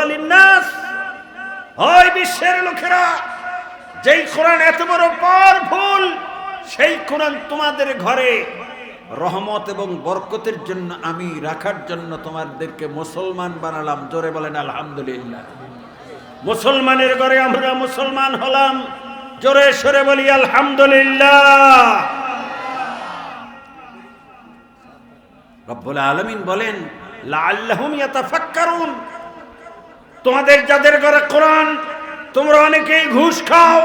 লিন্নাস, ওই বিশ্বের লোকেরা, যেই কোরআন এত বড় পাওয়ারফুল, সেই কোরআন তোমাদের ঘরে রহমত এবং বরকতের জন্য আমি রাখার জন্য তোমাদেরকে মুসলমান বানালাম। জোরে বলেন আলহামদুলিল্লাহ। মুসলমানের ঘরে আমরা মুসলমান হলাম, জোরে সরে বলি আলহামদুলিল্লাহ। রব্বুল আলামিন বলেন লাআল্লাহুম ইয়াতাফাক্কারুন, তোমাদের যাদের ঘরে কোরআন, তোমরা অনেকেই ঘুষ খাও,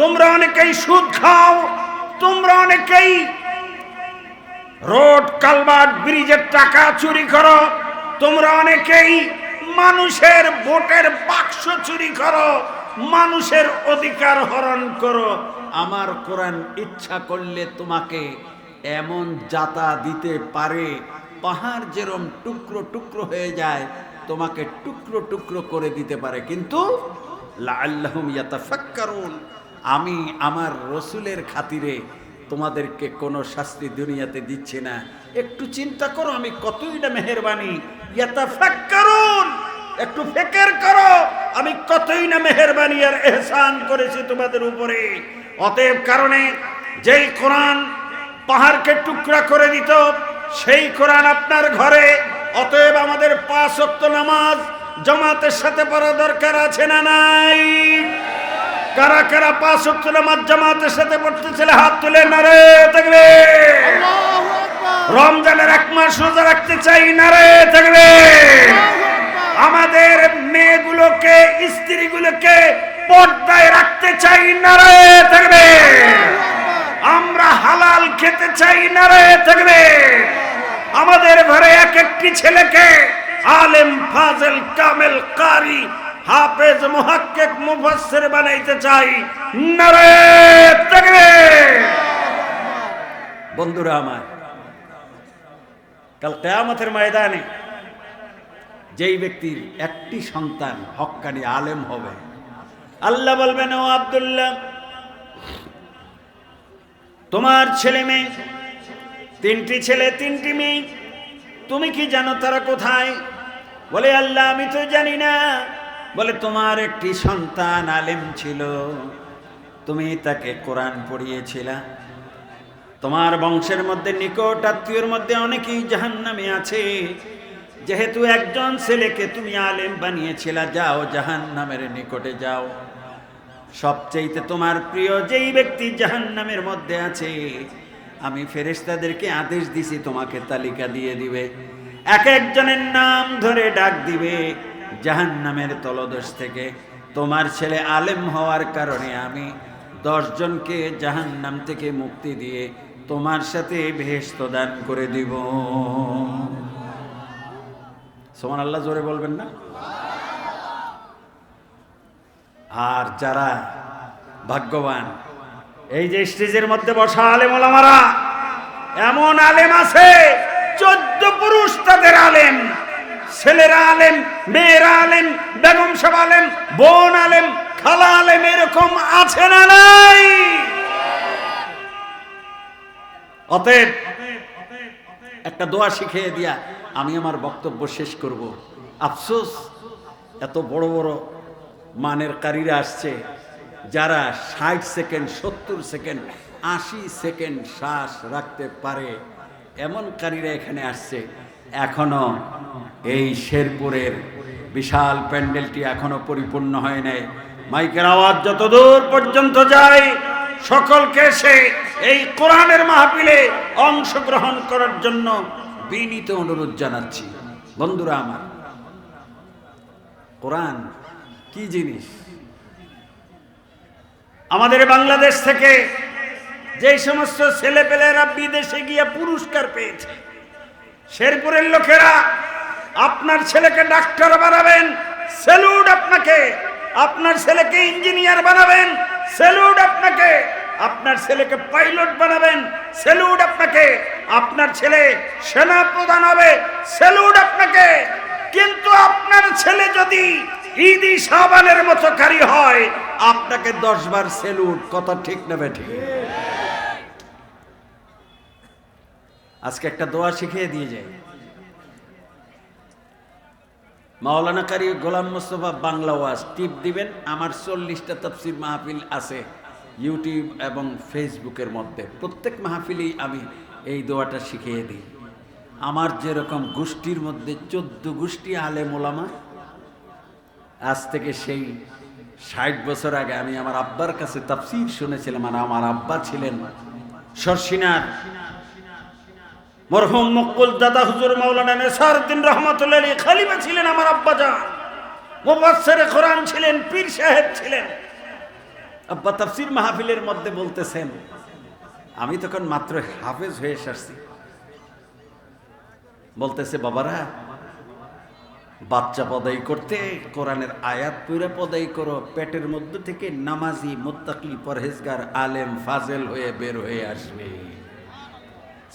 তোমরা অনেকেই সুদ খাও, তোমরা অনেকেই রোড কালভার্ট ব্রিজের টাকা চুরি করো, তোমরা অনেকেই মানুষের ভোটের বাক্স চুরি করো, মানুষের অধিকার হরণ করো। আমার কোরআন ইচ্ছা করলে তোমাকে এমন যাতা দিতে পারে, পাহাড় যেরকম টুকরো টুকরো হয়ে যায়, তোমাকে টুকরো টুকরো করে দিতে পারে। কিন্তু লাআল্লাহুম ইয়াতাফাক্কারুন, আমি আমার রসুলের খাতিরে তোমাদেরকে কোনো শাস্তি দুনিয়াতে দিচ্ছি না। একটু চিন্তা করো আমি কতই না মেহেরবানি। ইয়াতাফাক্কারুন, একটু ফিকির করো আমি কতই না মেহেরবানি আর ইহসান করেছি তোমাদের উপরে। অতএব কারণে যেই কোরআন পাহাড়কে টুকরা করে দিত, সেই কোরআন আপনার ঘরে। অতএব আমাদের 5 ওয়াক্ত নামাজ জামাতের সাথে পড়া দরকার আছে না নাই? কারা কারা 5 ওয়াক্ত নামাজ জামাতের সাথে পড়তেছিল হাত তুলে নারে তাকবীর। আল্লাহু আকবার। রমজানের 1 মাস রোজা রাখতে চাই, নারে তাকবীর। আমাদের মেয়েগুলোকে, স্ত্রীগুলোকে পর্দায় রাখতে চাই, নারে তাকবীর। আমরা হালাল খেতে চাই, নারে তাকবীর। আমাদের ঘরে এক একটি ছেলেকে আলেম, ফাজিল, কামেল, কারি, হাফেজ, মুহাক্কিক, মুফাসসির বানাইতে চাই, নারে তাকবীর। বন্ধুরা আমার, কাল কিয়ামতের ময়দানে যেই ব্যক্তির একটি সন্তান হক্কানি আলেম হবে, আল্লাহ বলবেন ও আব্দুল্লাহ, তোমার ছেলে মেয়ে 3টি ছেলে 3টি মেয়ে, তুমি কি জানো তারা কোথায়? বলে আল্লাহ আমি তো জানি না। বলে তোমার একটি সন্তান আলেম ছিল, তুমি তাকে কোরআন পড়িয়েছিলা, তোমার বংশের মধ্যে নিকট আত্মীয়র মধ্যে অনেকেই জাহান্নামে আছে, যেহেতু একজন ছেলেকে তুমি আলেম বানিয়েছিলা, যাও জাহান্নামের নিকটে যাও। সবচেয়ে তোমার প্রিয় যেই ব্যক্তি জাহান্নামের মধ্যে আছে, আমি ফেরেশতাদেরকে আদেশ দিছি তোমাকে তালিকা দিয়ে দিবে, এক একজনের নাম ধরে ডাক দিবে জাহান্নামের তলদেশ থেকে। তোমার ছেলে আলেম হওয়ার কারণে আমি 10 জনকে জাহান্নাম থেকে মুক্তি দিয়ে তোমার সাথে বেহেশত দান করে দিব। সুবহানাল্লাহ, জোরে বলবেন না? আর যারা ভাগ্যবান, এই যে স্টেজের মধ্যে বসা আলেম ওলামারা, এমন আলেম আছে 14 পুরুষ তাদের আলেম, ছেলেরা আলেম, মেয়েরা আলেম, বেগম সাহেব আলেম, বোন আলেম, খালা আলেম, এরকম আছে না নাই? অতএব একটা দোয়া শিখিয়ে দিয়া আমি আমার বক্তব্য শেষ করব। আফসোস, এত বড় বড় মানের কারীরা আসছে, যারা 60 সেকেন্ড, 70 সেকেন্ড, 80 সেকেন্ড শ্বাস রাখতে পারে, এমন কারীরা এখানে আসছে। এখনো এই শেরপুরের বিশাল প্যান্ডেলটি এখনো পরিপূর্ণ হয় নাই। মাইকের আওয়াজ যত দূর পর্যন্ত যায়, সকলকে সে এই কোরআনের মাহফিলে অংশগ্রহণ করার জন্য বিনীত অনুরোধ জানাচ্ছি। বন্ধুরা আমার, কোরআন কি জিনিস? আমাদের বাংলাদেশ থেকে যে সমস্ত ছেলেপেলেরা বিদেশে গিয়ে পুরস্কার পেয়েছে, শেরপুরের লোকেরা আপনার ছেলেকে ডাক্তার বানাবেন, স্যালুট আপনাকে। আপনার ছেলেকে ইঞ্জিনিয়ার বানাবেন, স্যালুট আপনাকে। আপনার ছেলেকে পাইলট বানাবেন, স্যালুট আপনাকে। আপনার ছেলে সেনা প্রধান হবে, স্যালুট আপনাকে। কিন্তু আপনার ছেলে যদি ঈদি শাবানের মতো কারি হয়, আপনাকে 10 বার স্যালুট। কথা ঠিক না বেঠিক? আজকে একটা দোয়া শিখিয়ে দিয়ে যায়। মাওলানা কারি গোলাম মোস্তফা বাংলা ওয়াজ টিপ দিবেন। আমার 40টা তাফসীর মাহফিল আছে ইউটিউব এবং ফেসবুকের মধ্যে। প্রত্যেক মাহফিলেই আমি এই দোয়াটা শিখিয়ে দিই। আমার যেরকম গোষ্ঠীর মধ্যে 14 গোষ্ঠী আলেম ওলামা, আজ থেকে সেই 60 বছর আগে আমি আমার আব্বার কাছে তাফসীর শুনেছিলাম। আর আমার আব্বা ছিলেন শর্ষিনার মরহুম মকবুল দাদা হুজুর মাওলানা নেসারউদ্দিন রহমাতুল্লাহ আলাইহি খলিফা ছিলেন। আমার আব্বা জান মুফাসসিরে কোরআন ছিলেন, পীর সাহেব ছিলেন। আব্বা তাফসীর মাহফিলের মধ্যে বলতেছেন, আমি তখন মাত্র হাফেজ হয়ে এসেছি। বলতেছে, বাবারা বাচ্চা পদাই করতে কোরআনের আয়াত পড়ে পদাই করো, পেটের মধ্যে থেকে নামাজি মুত্তাকি পরহেজগার আলেম ফাজেল হয়ে বের হয়ে আসবে।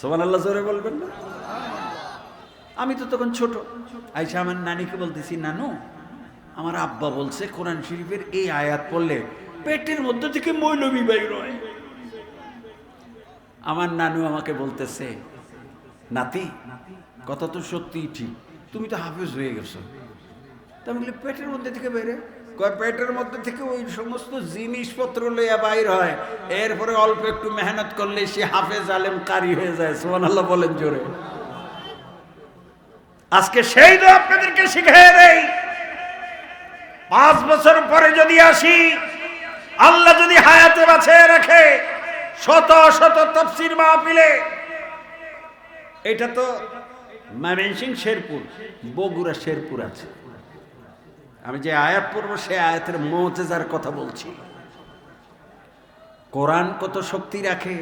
সুবহানাল্লাহ জোরে বলবেন না? আমি তো তখন ছোট। আইসা আমার নানিকে বলতেছি, নানু আমার আব্বা বলছে কোরআন শরীফের এই আয়াত পড়লে পেটের মধ্যে থেকে মৌলবি বাইর হয়। আমার নানু আমাকে বলতেছে, নাতি কথা তো সত্যিই ঠিক, তুমি তো হাফেজ হয়ে গেছো। তা আমি বলি, পেটের মধ্যে থেকে বেরে? কয়, পেটের মধ্যে থেকে ওই সমস্ত জিনিসপত্র লইয়া বাইর হয়, এরপরে অল্প একটু মেহনত করলে সে হাফেজ আলেম কারি হয়ে যায়। সুবহানাল্লাহ বলেন জোরে। আজকে সেই তো আপনাদেরকে শিখিয়ে দেই। 5 বছর পরে যদি আসি, আল্লাহ যদি হায়াতে বাঁচিয়ে রাখে, শত শত তাফসীর মাহফিলে। এটা তো ময়মনসিংহ শেরপুর, বগুড়া শেরপুর আছে। আমি যে আয়াত পড়বো সে আয়াতের মুজিজার কথা বলছি। কোরআন কত শক্তি রাখে।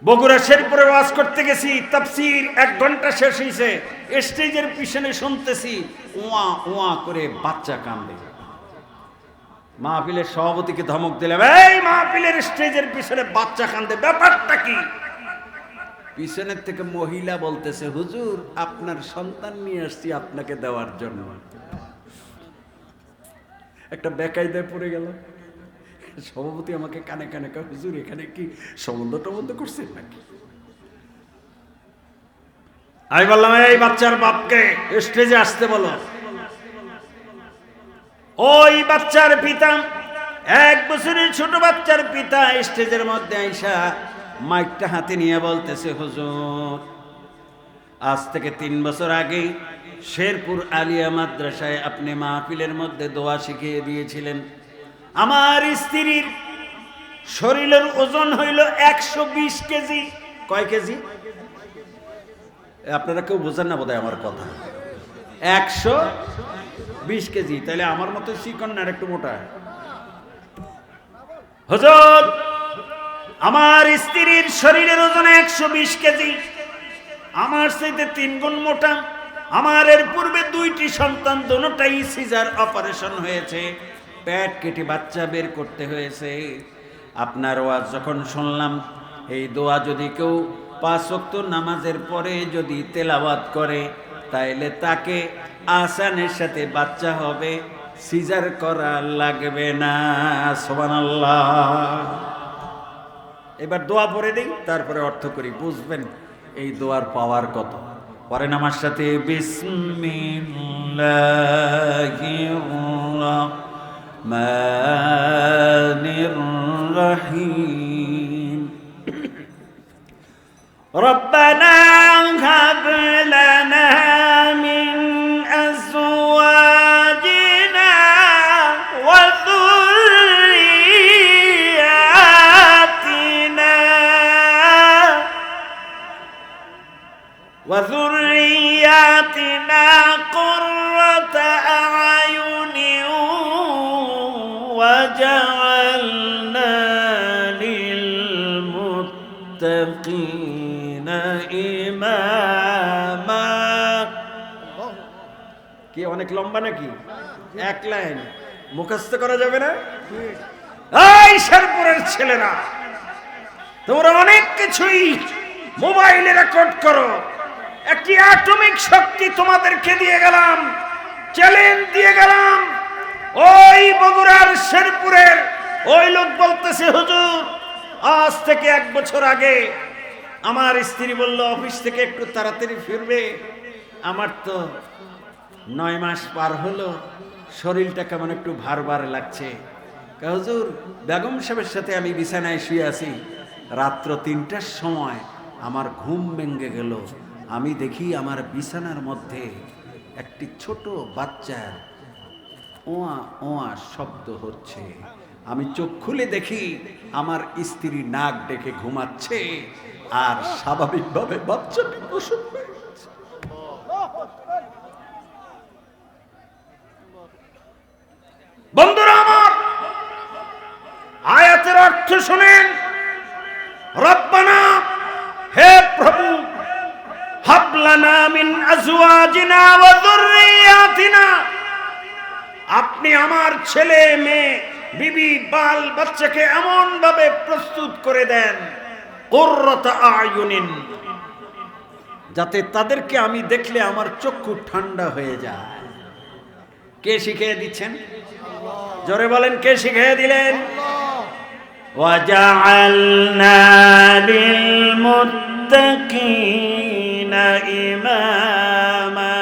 বগুড়া শেরপুরে ওয়াজ করতে গেছি, তাফসীর 1 ঘন্টা শেষ হয়েছে, স্টেজের পিছনে শুনতেছি ওয়া ওয়া করে বাচ্চা কান্দে। মাহফিলের সভাপতিকে ধমক দিলাম, এই মাহফিলের স্টেজের পিছনে বাচ্চা কান্দে, ব্যাপারটা কি? পিছনের থেকে মহিলা বলতেছে, হুজুর আপনার সন্তান নিয়ে আসছি আপনাকে দেওয়ার জন্য। একটা বেকায়দায় পড়ে গেল। সভাপতি আমাকে কানে কানে কয়, হুজুর এখানে কি সম্বন্ধ টম্বন্ধ করছেন নাকি? আমি বললাম, এই বাচ্চার বাপকে স্টেজে আসতে বলো। ওই বাচ্চার পিতা, 1 বছরের ছোট বাচ্চার পিতা স্টেজের মধ্যে আইসা মাইকটা হাতে নিয়ে বলতেছে, হুজুর আজ থেকে 3 বছর আগে শেরপুর আলিয়া মাদ্রাসায় আপনি মাহফিলের মধ্যে দোয়া শিখিয়ে দিয়েছিলেন। আমার স্ত্রীর শরীরের ওজন হইল 120 কেজি। কয় কেজি? আপনারা কেউ বোঝেন না বোধহয় আমার কথা। 120 কেজি। তাহলে আমার মতো চিকন না, একটু মোটা? হুজুর আমার স্ত্রীর শরীরের ওজন 120 কেজি, আমার চাইতে 3 গুণ মোটা। আমার এর পূর্বে 2টি সন্তান, দুটোটাই সিজার অপারেশন হয়েছে, পেট কেটে বাচ্চা বের করতে হয়েছে। আপনার ওয়াজ যখন শুনলাম, এই দোয়া যদি কেউ 5 ওয়াক্ত নামাজের পরে যদি তেলাওয়াত করে, তাইলে তাকে আসানের সাথে বাচ্চা হবে, সিজার করা লাগবে না। সুবহানাল্লাহ। এবার দোয়া পড়ে দেই, তারপরে অর্থ করি, বুঝবেন এই দোয়ার পাওয়ার কত। পরে আমার সাথে, বিসমিল্লাহির রহমানির রহিম। রব্বানা হাব লানা মিন আজওয়াজিনা ওয়া وذرياتنا قرة أعين وجعلنا للمتقين إماما। কি অনেক লম্বা নাকি? 1 লাইন মুখস্থ করা যাবে না? এই শেরপুরের ছেলেরা, তোমরা অনেক কিছুই মোবাইলে রেকর্ড করো। একটি অ্যাটমিক শক্তি তোমাদেরকে দিয়ে গেলাম, চ্যালেঞ্জ দিয়ে গেলাম। ওই বগুড়ার শেরপুরের ওই লোক বলতেছে, হুজুর আজ থেকে 1 বছর আগে আমার স্ত্রী বলল অফিস থেকে একটু তাড়াতাড়ি ফিরবে। আমার তো 9 মাস পার হলো, শরীরটা কেমন একটু ভার ভার লাগছে। হুজুর, বেগম সাহেবের সাথে আমি বিছানায় শুয়ে আছি, রাত্র 3টার সময় আমার ঘুম ভেঙে গেল। আমি দেখি আমার বিছানার মধ্যে একটি ছোট বাচ্চার ওয়া ওয়া শব্দ হচ্ছে। আমি চোখ খুলে দেখি আমার স্ত্রী নাক ডেকে ঘুমাচ্ছে, আর স্বাভাবিকভাবে বাচ্চাটি প্রসব হয়ে গেছে। বন্ধুরা আমার, আয়াতের অর্থ শুনেন। রব্বানা, হে প্রভু, হাবলানা মিন আজওয়াজিনা ওয়া যুররিয়াতিনা, আপনি আমার ছেলে মেয়ে বিবি বাল বাচ্চাকে এমন ভাবে প্রস্তুত করে দেন, কুররাতা আয়ুনিন, যাতে তাদেরকে আমি দেখলে আমার চক্ষু ঠান্ডা হয়ে যায়। কে শিখিয়ে দিচ্ছেন? জোরে বলেন, কে শিখিয়ে দিলেন? ওয়াজআলনা লিল মুত্তাকিনা ইমামা।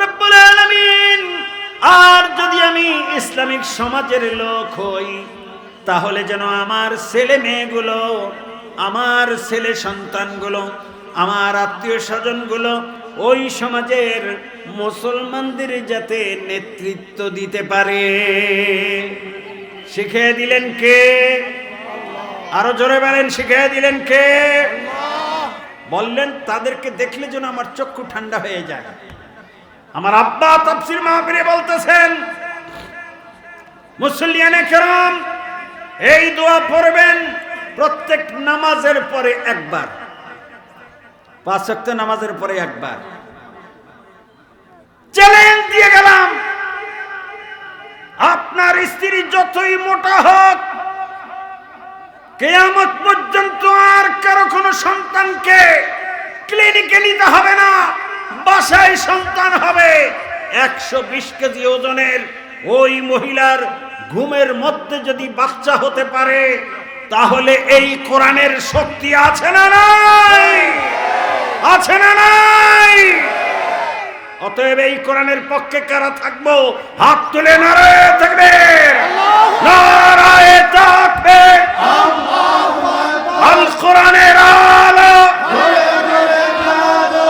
রব্বুল আলামিন, আর যদি আমি ইসলামিক সমাজের লোক হই, তাহলে যেন আমার ছেলে মেয়েগুলো, আমার ছেলে সন্তানগুলো, আমার আত্মীয় স্বজনগুলো ওই সমাজের মুসলমানদের যাতে নেতৃত্ব দিতে পারে। শিখিয়ে দিলেন কে? আরো জোরে বলেন, শিখিয়ে দিলেন কে? বললেন তাদেরকে দেখলে যেন আমার চক্ষু ঠান্ডা হয়ে যায়। আমার আব্বা তাফসীর মাহফিলে বলতেছেন, মুসল্লিয়ানে কেরাম এই দোয়া পড়বেন প্রত্যেক নামাজের পরে একবার, 5 ওয়াক্ত নামাজের পরে একবার। চ্যালেঞ্জ দিয়ে গেলাম, আপনার স্ত্রী যতই মোটা হোক, কিয়ামত পর্যন্ত আর কারো কোনো সন্তানকে ক্লিনিকে নিতে হবে না, বাসায় সন্তান হবে। 120 কেজি ওজনের ওই মহিলার ঘুমের মধ্যে যদি বাচ্চা হতে পারে, তাহলে এই কোরআনের শক্তি আছে না নাই? আছে না নাই? অতএব এই কোরআনের পক্ষে কারা থাকবো? হাত তুলে নারায়ে তাকবীর, নারায়ে তাকবীর। আল কোরআনের আলো,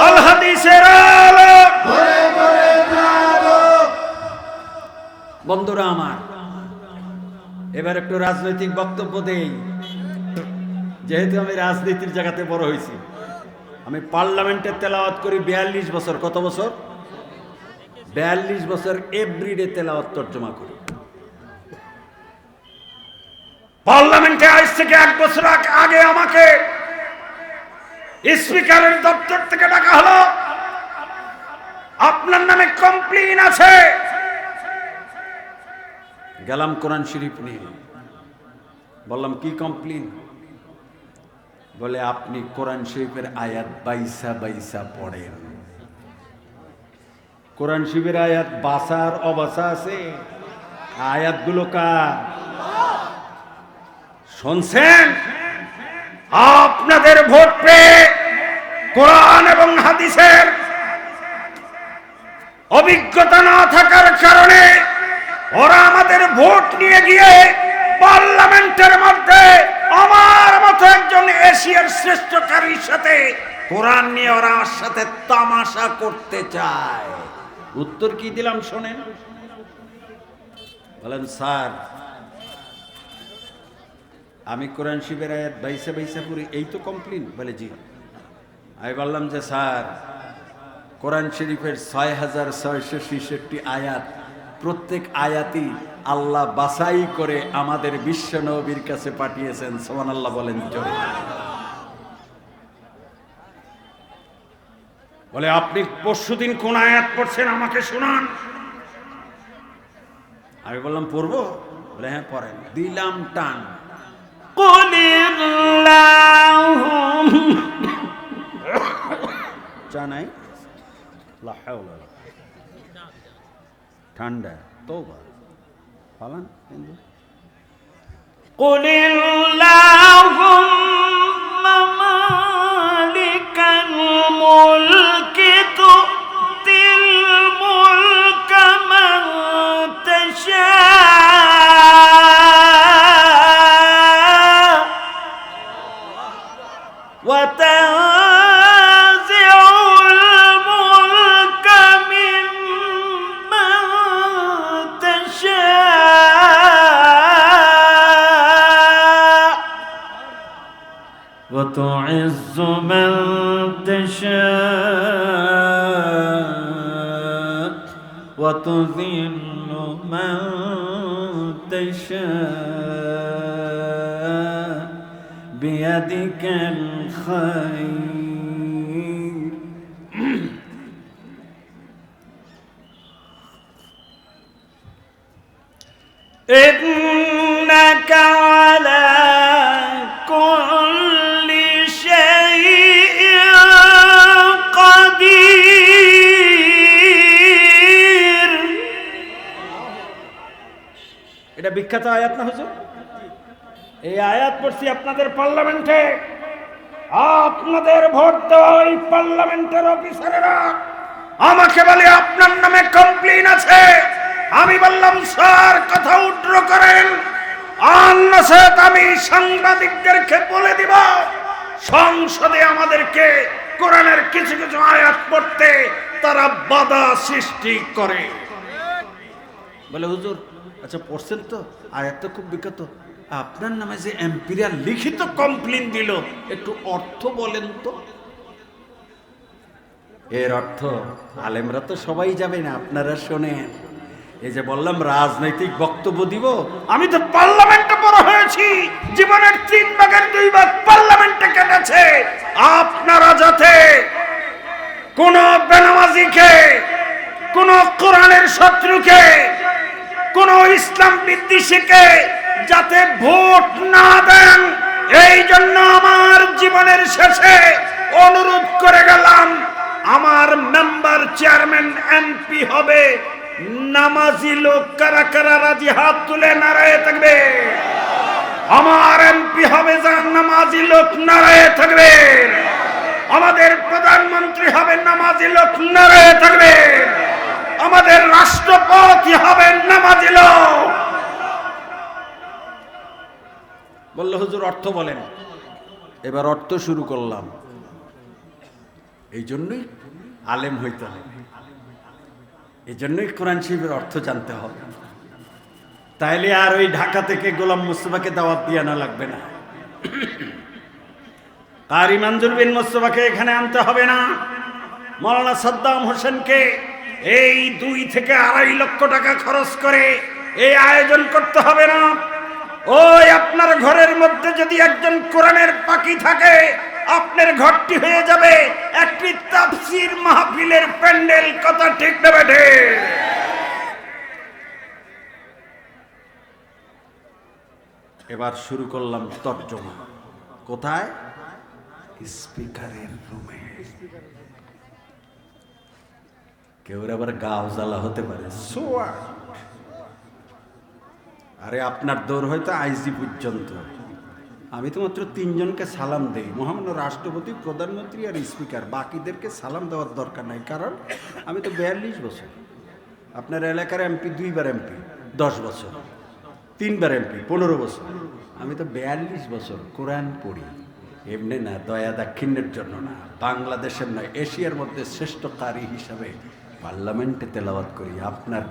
আল হাদিসের আলো। বন্ধুরা আমার, এবার একটু রাজনৈতিক বক্তব্য দেই। যেহেতু আমি রাজনীতির জায়গাতে বড় হয়েছি, আমি পার্লামেন্টে তেলাওয়াত করি 42 বছর। কত বছর? 42 বছর এভরিডে তেলাওয়াত তর্জমা করি। পার্লামেন্টে আজ থেকে 1 বছর আগে আমাকে স্পিকারের দপ্তর থেকে ডাকা হলো, আপনার নামে কমপ্লেইন আছে। গেলাম কোরআন শরীফ নিয়ে, বললাম কি কমপ্লেইন? বলে আপনি কোরআন শরীফের আয়াত বাইসা বাইসা পড়েন। কোরআন শরীফের আয়াত বাসার অবাসা আছে, আয়াতগুলো কার? শুনছেন? আপনাদের ভোট পেয়ে কোরআন এবং হাদিসের অভিজ্ঞতা না থাকার কারণে ওরা আমাদের ভোট নিয়ে গিয়ে পার্লামেন্টের মধ্যে আমার মতো একজন এশিয়ার শ্রেষ্ঠকারীর সাথে কোরআন নিয়ে ওরা আমার সাথে তামাশা করতে চায়। উত্তর কি দিলাম শোনেন। বলেন স্যার, আমি কোরআন শরীফের আয়াত বাইসা বাইসা পড়ি, এই তো কমপ্লেইন? বলে জি। আমি বললাম যে স্যার, কোরআন শরীফের 6666 আয়াত, প্রত্যেক আয়াতই আল্লাহ বাছাই করে আমাদের বিশ্ব নবীর কাছে পাঠিয়েছেন। সুবহানাল্লাহ বলেন জোরে। বলে আপনি পরশুদিন কোন আয়াত পড়ছেন আমাকে শোনান। আমি বললাম পড়বো? বলে হ্যাঁ পড়েন। দিলাম টান, চা নাই, ঠান্ডা তওবা পালান। قل اللهم مالك الملك تؤتي وتذل من تشاء بيدك الخير إنك على كل شيء قدير এটা বিখ্যাত আয়াত না হুজুর? এই আয়াত পড়ছি আপনাদের পার্লামেন্টে। আপনাদের ভোট দেওয়া ওই পার্লামেন্টের অফিসারেরা আমাকে বলে আপনার নামে কমপ্লেইন আছে। আমি বললাম স্যার কথা উড্র করেন, অন্যথায় আমি সাংবাদিকদেরকে বলে দিব সংসদে আমাদেরকে কোরআনের কিছু কিছু আয়াত পড়তে তারা বাধা সৃষ্টি করে। বলে হুজুর আচ্ছা পড়ছেন তো, আয়াত তো খুব বিখ্যাত, আপনার নামে যে এমপিরা লিখিত কমপ্লেইন দিল একটু অর্থ বলেন তো। এর অর্থ আলেমরা তো সবাই যাবে না, আপনারা শোনেন। এই যে বললাম রাজনৈতিক বক্তব্য দিব, আমি তো পার্লামেন্টে বড় হয়েছি, জীবনের 3 ভাগের 2 ভাগ পার্লামেন্টে কেটেছে। আপনারা যাতে কোন বেনামাজিকে, কোন কোরআনের শত্রুকে, কোন ইসলাম বিদ্বেষীকে যাতে ভোট না দেন, এই জন্য আমার জীবনের শেষে অনুরোধ করে গেলাম আমার মেম্বার চেয়ারম্যান এমপি হবে নামাজি লোক। কারা কারা রাজি হাত তুলে নারায়ে থাকবে। আমার এমপি হবে যার নামাজি লোক, নারায়ে থাকবে। আমাদের প্রধানমন্ত্রী হবে নামাজি লোক, নারায়ে থাকবে। আমাদের রাষ্ট্রপতি হবে নামাজি লোক। বলল হুজুর অর্থ বলেন। এবার অর্থ শুরু করলাম। এই জন্যই আলেম হইতে হবে, এই জন্যই কোরআন শরীফের অর্থ জানতে হবে। তাইলে আর ওই ঢাকা থেকে গোলাম মুস্তফাকে দাওয়াত দিয়ে আনা লাগবে না, কারি মঞ্জুর বিন মুস্তফাকে এখানে আনতে হবে না, মাওলানা সাদ্দাম হোসেনকে এই 2 থেকে 2.5 লক্ষ টাকা খরচ করে এই আয়োজন করতে হবে না। ওই আপনার ঘরের মধ্যে যদি একজন কোরআনের পাখি থাকে, আপনার ঘরটি হয়ে যাবে একটি তাফসীর মাহফিলের প্যান্ডেল। কথা ঠিক না বেঠে? এবার শুরু করলাম তর্জমা। কোথায়? স্পিকারের রুমে। কেউ আবার গাও জ্বালা হতে পারে, আরে আপনার দৌড় হয়তো আইজি পর্যন্ত। আমি তো মাত্র 3 জনকে সালাম দেই, মহামান্য রাষ্ট্রপতি, প্রধানমন্ত্রী আর স্পিকার। বাকিদেরকে সালাম দেওয়ার দরকার নাই, কারণ আমি তো 42 বছর। আপনার এলাকার এমপি 2 বার এমপি 10 বছর, 3 বার এমপি 15 বছর। আমি তো 42 বছর কোরআন পড়ি। এমনি না, দয়া দাক্ষিণ্যের জন্য না, বাংলাদেশের নয় এশিয়ার মধ্যে শ্রেষ্ঠ কারি হিসাবে পার্লামেন্টে তেলাওয়াত করি, আপনার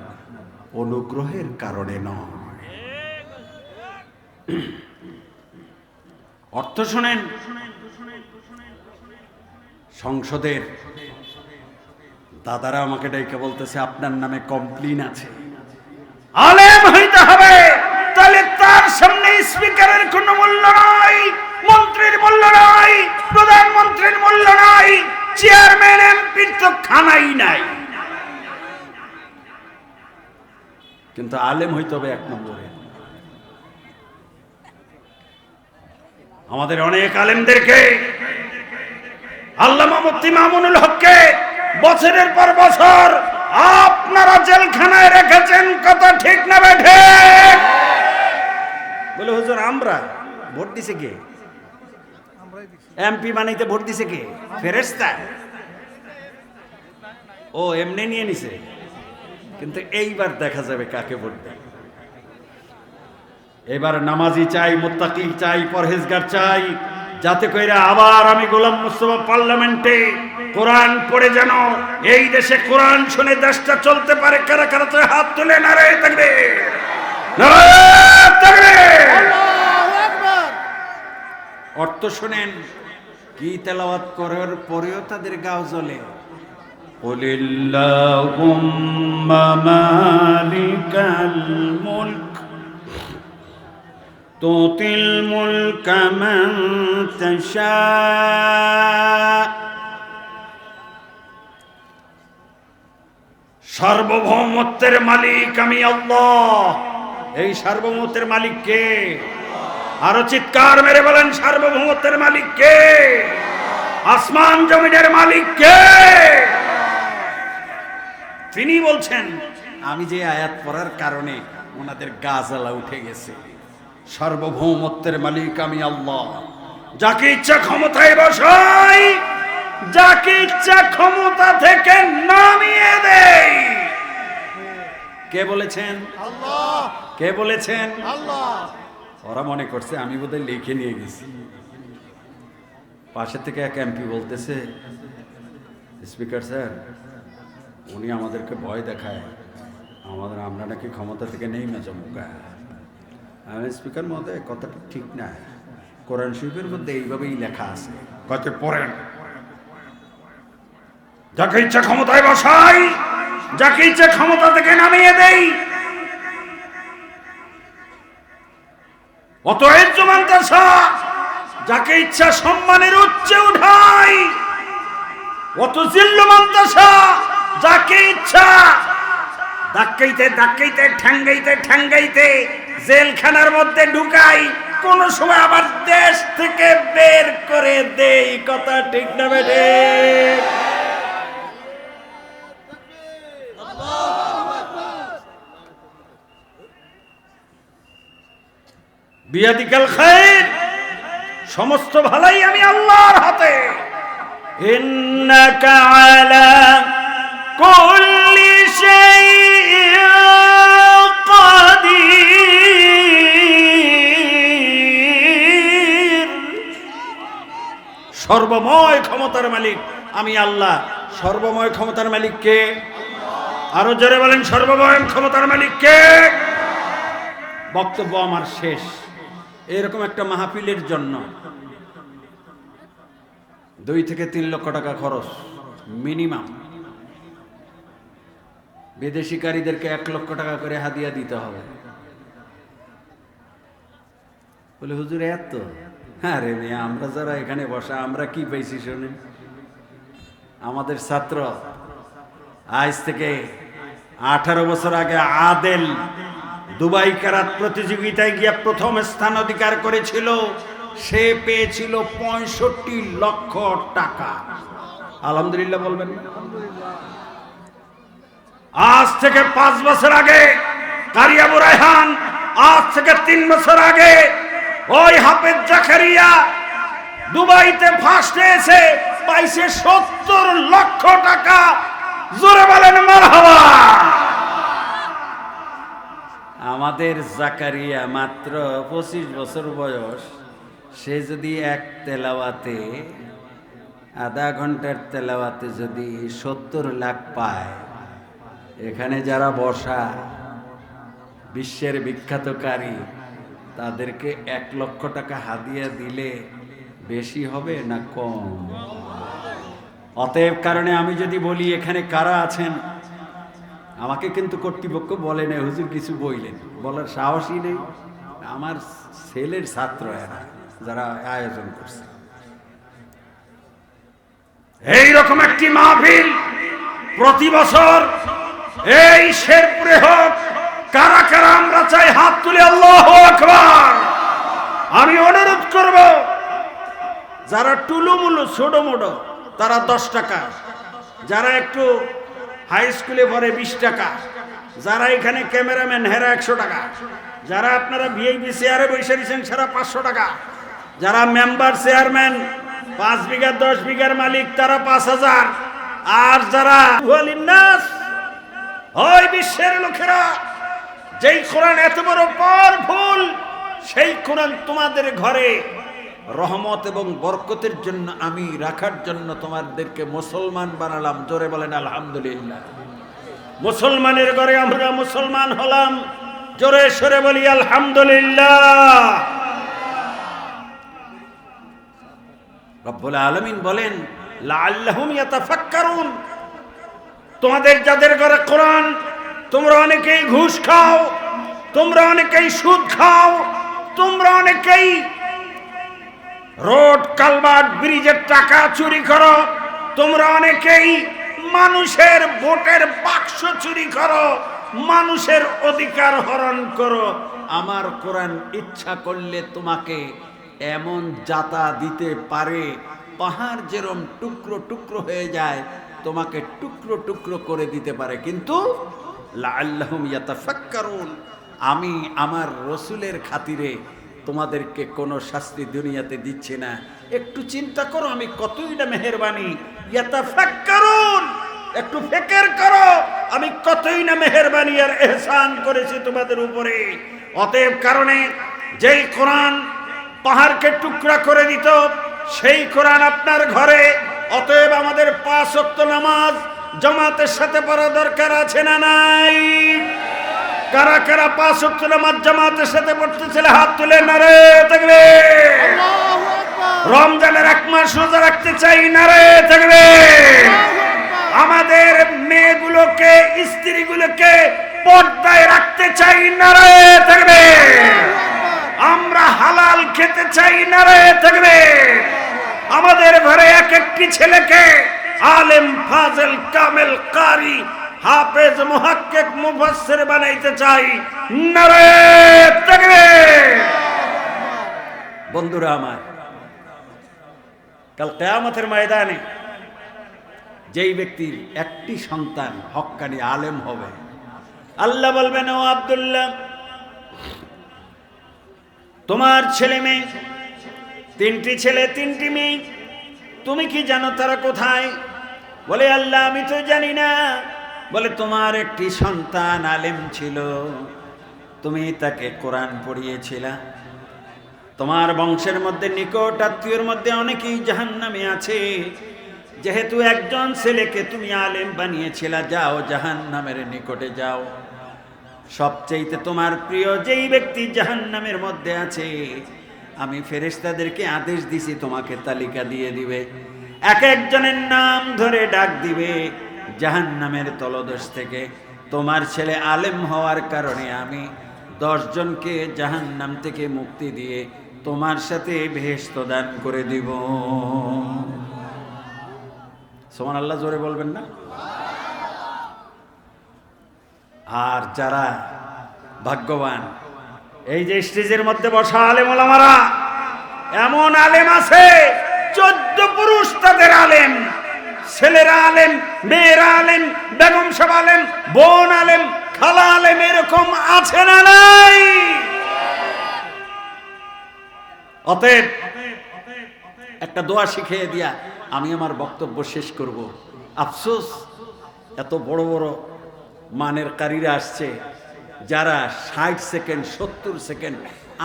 অনুগ্রহের কারণে নয়। অর্থ শোনেন। সংসদের দাদারা আমাকে ডেকে বলতেছে আপনার নামে কমপ্লেইন আছে। আলেম হইতে হবে, তাহলে তার সামনে স্পিকারের কোনো মূল্য নাই, মন্ত্রীর মূল্য নাই, প্রধানমন্ত্রীর মূল্য নাই, চেয়ারম্যান এমপির তো খানাই নাই। কিন্তু আলেম হইতে হবে 1 নম্বরে। আমাদের অনেক আলেমদেরকে, আল্লামা মুফতি মামুনুল হককে বছরের পর বছর আপনারা জেলখানায় রেখেছেন। কথা ঠিক না বেঠে? বলে হুজুর আমরা ভোট দিছে কে? এমপি বানাইতে ভোট দিছে কে? ফেরেশতা? ও এমনি নিয়ে নিছে। কিন্তু এইবার দেখা যাবে কাকে ভোট দেয়। এবার নামাজি চাই, মুত্তাকি চাই, পরহেজগার চাই, যাতে কইরা আবার আমি গোলাম মুস্তফা পার্লামেন্টে কোরআন পড়ে যেন এই দেশে কোরআন শুনে দেশটা চলতে পারে। কারা কারা তো হাত তুলে নারায়ে থাকবে, নারায়ে থাকবে। অর্থ শুনেন। কি তেলাওয়াত করার পরেও তাদের গাও জ্বলে। কুলিল্লাহুম্মা মালিকাল মুলক তুতিল মুলকা মান তাশা সার্বভৌমত্বের মালিক আমি আল্লাহ। এই সার্বভৌমত্বের মালিক কে? আরো চিৎকার মেরে বলেন, সার্বভৌমত্বের মালিক কে? আসমান জমিনের মালিক কে? তিনি বলছেন, আমি যে আয়াত পড়ার কারণে ওনাদের গা জ্বালা উঠে গেছে। সার্বভৌমত্বের মালিক আমি আল্লাহ, যাকে ইচ্ছা ক্ষমতায় বসাই, যাকে ইচ্ছা ক্ষমতা থেকে নামিয়ে দেই। কে বলেছেন? আল্লাহ। কে বলেছেন? আল্লাহ। ওরা মনে করছে আমি বোধহয় লিখে নিয়ে গেছি। পাশে থেকে এক এমপি বলতেছে, স্পিকার স্যার, উনি আমাদেরকে ভয় দেখায়, আমরা নাকি ক্ষমতা থেকে নেই না চমকা। আমি স্পিকার মহোদয়, কথাটা ঠিক না। কোরআন শরীফের মধ্যে এইভাবেই লেখা আছে। কত পড়েন, যাকে ইচ্ছা ক্ষমতায় বসাই, যাকে ইচ্ছা ক্ষমতা থেকে নামিয়ে দেই। অতএব জমান্তাসা, যাকে ইচ্ছা সম্মানের উচ্চে উঠাই। অত জিল্লুমান্তাসা, যাকে ইচ্ছা ধাক্কাইতে ধাক্কাইতে ঠ্যাঙ্গাইতে ঠ্যাঙ্গাইতে জেলখানার মধ্যে ঢুকাই, কোন সময় আবার দেশ থেকে বের করে দেই। কথা ঠিক না বেটে? বিয়াদিকাল খায়র, সমস্ত ভালাই আমি আল্লাহর হাতে। ইন্নাকা আলা কুল্লি শাইইন কাদির। সর্বময় ক্ষমতার মালিক আমি আল্লাহ। সর্বময় ক্ষমতার মালিক কে? আরো জোরে বলেন, সর্বময় ক্ষমতার মালিক কে? বক্তব্য আমার শেষ। এরকম একটা মাহফিলের জন্য 2 থেকে 3 লক্ষ টাকা খরচ মিনিমাম। বিদেশিকারীদেরকে 1 লক্ষ টাকা করে হাদিয়া দিতে হবে। বলে হুজুর এত? হ্যাঁ রে মেয়ে, আমরা যারা এখানে বসা, আমরা কি পাইছি শোনেন। আমাদের ছাত্র আজ থেকে 18 বছর আগে আদেল দুবাই কারাত প্রতিযোগিতায় গিয়ে প্রথম স্থান অধিকার করেছিল। সে পেয়েছিল 65 লক্ষ টাকা। আলহামদুলিল্লাহ বলবেন। আজ থেকে 5 বছর আগে কারি আবু রায়হান, আজ থেকে 3 বছর আগে ওই হাফেজ জাকারিয়া দুবাইতে ফার্স্ট হয়েছে, পাইছে 70 লক্ষ টাকা। জোরে বলেন মারহাবা। আমাদের জাকারিয়া মাত্র 25 বছর বয়স। সে যদি এক তেলাওয়াতে, আধা ঘন্টার তেলাওয়াতে যদি 70 লাখ পায়, এখানে যারা বসা বিশ্বের বিখ্যাত কারি, তাদেরকে 1 লক্ষ টাকা হাদিয়া দিলে বেশি হবে না কম? অতএব কারণে আমি যদি বলি এখানে কারা আছেন, আমাকে কিন্তু কর্তৃপক্ষ বলে না হুজুর কিছু বইলেন, বলার সাহসই নেই। আমার ছেলের ছাত্র এরা, যারা আয়োজন করছে। এইরকম একটি মাহফিল প্রতি বছর এই শেরপুরে হোক। কারা কারা আমরা চাই হাত তুলে আল্লাহু আকবার। আমি অনুরোধ করব, যারা টুলুমুলু ছোট মোটো তারা 10 টাকা, যারা একটু হাই স্কুলে পড়ে 20 টাকা, যারা এখানে ক্যামেরাম্যান হেরা 100 টাকা, যারা আপনারা ভিআইপি চেয়ারে বসে রয়েছেন সারা 500 টাকা, যারা মেম্বার চেয়ারম্যান 5 বিঘা 10 বিঘার মালিক তারা 5000, আর যারা ওই বিশ্বের লোকেরা, যেই কোরআন এত বড় পাওয়ারফুল, সেই কোরআন তোমাদের ঘরে রহমত এবং বরকতের জন্য আমি রাখার জন্য তোমাদেরকে মুসলমান বানালাম। জোরে বলেন আলহামদুলিল্লাহ। মুসলমানের ঘরে আমরা মুসলমান হলাম। জোরে সরে বলি আলহামদুলিল্লাহ। রব্বুল আলামিন বলেন লাআল্লাহুম ইয়াতাফাক্কারুন, তোমাদের যাদের ঘরে কোরআন, তোমরা অনেকেই ঘুষ খাও, তোমরা অনেকেই সুদ খাও, তোমরা অনেকেই রোড কালভার্ট ব্রিজের টাকা চুরি করো, তোমরা অনেকেই মানুষের ভোটের বাক্স চুরি করো, মানুষের অধিকার হরণ করো। আমার কোরআন ইচ্ছা করলে তোমাকে এমন জাতা দিতে পারে, পাহাড় যেরম টুকরো টুকরো হয়ে যায়, তোমাকে টুকরো টুকরো করে দিতে পারে। কিন্তু লাআল্লাহুম ইয়াতাফাক্কারুন, আমি আমার রসুলের খাতিরে তোমাদেরকে কোনো শাস্তি দুনিয়াতে দিচ্ছি না। একটু চিন্তা করো আমি কতই না মেহেরবানি। ইয়াতাফাক্কারুন, একটু ফিকির করো আমি কতই না মেহেরবানি আর ইহসান করেছি তোমাদের উপরে। অতএব কারণে যেই কোরআন পাহাড়কে টুকরা করে দিত, সেই কোরআন আপনার ঘরে। অতএব আমাদের 5 ওয়াক্ত নামাজ জামাতের সাথে পড়া দরকার আছে না নাই? কারা কারা 5 ওয়াক্ত নামাজ জামাতের সাথে পড়তেছিল হাত তুলে নারে তাকবীর। রমজানের 1 মাস রোজা রাখতে চাই, নারে তাকবীর। আমাদের মেয়েগুলোকে, স্ত্রীগুলোকে পর্দায় রাখতে চাই, নারে তাকবীর। আমরা হালাল খেতে চাই, নারে তাকবীর। আমাদের ঘরে এক একটি ছেলেকে আলেম, ফাজেল, কামেল, কারি, হাফেজ, মুহাক্কিক, মুফাসসির বানাইতে চাই, নারে তাকবীর। বন্ধুরা আমার, কাল কিয়ামতের ময়দানে যেই ব্যক্তির একটি সন্তান হক্কানি আলেম হবে, আল্লাহ বলবেন, ও আব্দুল্লাহ, তোমার ছেলে মেয়ে 3টি ছেলে 3টি মেয়ে, তুমি কি জানো তারা কোথায়? বলে, আল্লাহ আমি তো জানি না। বলে, তোমার একটি সন্তান আলেম ছিল, তুমি তাকে কোরআন পড়িয়েছিলা। তোমার বংশের মধ্যে নিকট আত্মীয়ের মধ্যে অনেকেই জাহান্নামে আছে, যেহেতু একজন ছেলেকে তুমি আলেম বানিয়েছিলা, যাও জাহান্নামের নিকটে যাও। সবচেয়ে তোমার প্রিয় যেই ব্যক্তি জাহান্নামের মধ্যে আছে, আমি ফেরেশতাদেরকে আদেশ দিছি তোমাকে তালিকা দিয়ে দিবে, এক একজনের নাম ধরে ডাক দিবে জাহান্নামের তলদেশ থেকে। তোমার ছেলে আলেম হওয়ার কারণে আমি 10 জনকে জাহান্নাম থেকে মুক্তি দিয়ে তোমার সাথে বেহেশত দান করে দিব। সুবহানাল্লাহ, জোরে বলবেন না? আর যারা ভাগ্যবান, এই যে স্টেজের মধ্যে বসা আলেম ওলামারা, এমন আলেম আছে 14 পুরুষ তাদের আলেম, ছেলেরা আলেম, মেয়েরা আলেম, বেগম সাহেব আলেম, বোন আলেম, খালা আলেম, এরকম আছে না নাই? অতএব একটা দোয়া শিখিয়ে দিয়া আমি আমার বক্তব্য শেষ করব। আফসোস, এত বড় বড় মানের কারীরা আসছে, যারা 60 সেকেন্ড, 70 সেকেন্ড,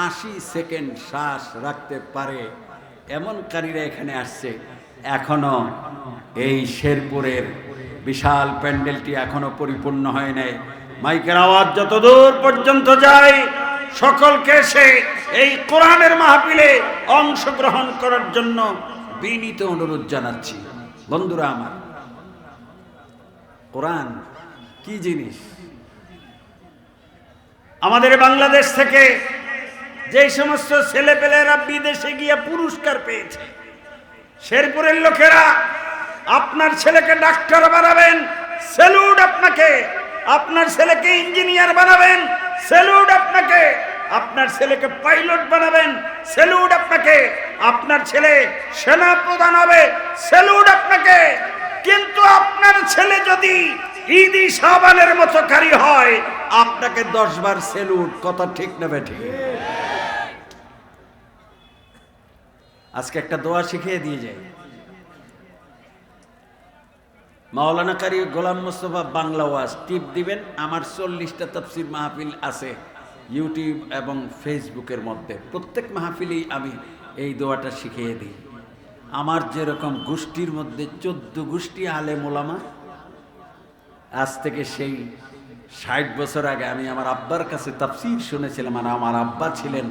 80 সেকেন্ড শ্বাস রাখতে পারে, এমন কারীরা এখানে আসছে। এখনো এই শেরপুরের বিশাল প্যান্ডেলটি এখনো পরিপূর্ণ হয় নাই। মাইকের আওয়াজ যত দূর পর্যন্ত যায়, সকলকে সে এই কোরআনের মাহফিলে অংশগ্রহণ করার জন্য বিনীত অনুরোধ জানাচ্ছি। বন্ধুরা আমার, কোরআন কি জিনিস? আমাদের বাংলাদেশ থেকে যে সমস্ত ছেলেপেলেরা বিদেশে গিয়ে পুরস্কার পেয়েছে, শেরপুরের লোকেরা আপনার ছেলেকে ডাক্তার বানাবেন, স্যালুট আপনাকে। আপনার ছেলেকে ইঞ্জিনিয়ার বানাবেন, স্যালুট আপনাকে। আপনার ছেলেকে পাইলট বানাবেন, স্যালুট আপনাকে। আপনার ছেলে সেনা প্রধান হবে, স্যালুট আপনাকে। কিন্তু আপনার ছেলে যদি ঈদি শাবানের মতো কারি হয়, আপনাকে 10 বার স্যালুট। কথা ঠিক না বেঠি? আজকে একটা দোয়া শিখিয়ে দিয়ে যাই। মাওলানা কারি গোলাম মোস্তফা বাংলা ওয়াজ টিপ দিবেন। আমার 40টা তাফসীর মাহফিল আছে ইউটিউব এবং ফেসবুকের মধ্যে। প্রত্যেক মাহফিলেই আমি এই দোয়াটা শিখিয়ে দিই। আমার যেরকম গোষ্ঠীর মধ্যে 14 গোষ্ঠী আলেম ওলামা, আজ থেকে সেই 60 বছর আগে আমি আমার আব্বার কাছে তাফসীর শুনেছিলাম। আর আমার আব্বা ছিলেন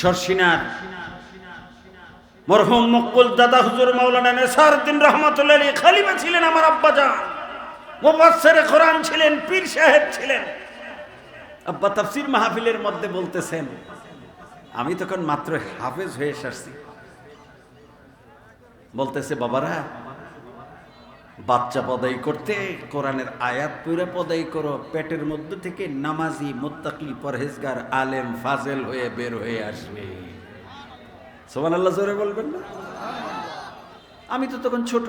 শর্ষিনার মরহুম মকবুল দাদা হুজুর মাওলানা নেসারউদ্দিন রহমাতুল্লাহ আলাইহি খলিফা ছিলেন আমার আব্বা জান। মুফাসসিরে কোরআন ছিলেন, পীর সাহেব ছিলেন। আব্বা তাফসীর মাহফিলের মধ্যে বলতেছেন, আমি তখন মাত্র হাফেজ হয়ে এসেছি। বলতেছে, বাবারা বাচ্চা পদাই করতে কোরআনের আয়াত পড়ে পদাই করো, পেটের মধ্যে থেকে নামাজি মুত্তাকি পরহেজগার আলেম ফাজেল হয়ে বের হয়ে আসবে। সুবহানাল্লাহ জোরে বলবেন না? আমি তো তখন ছোট।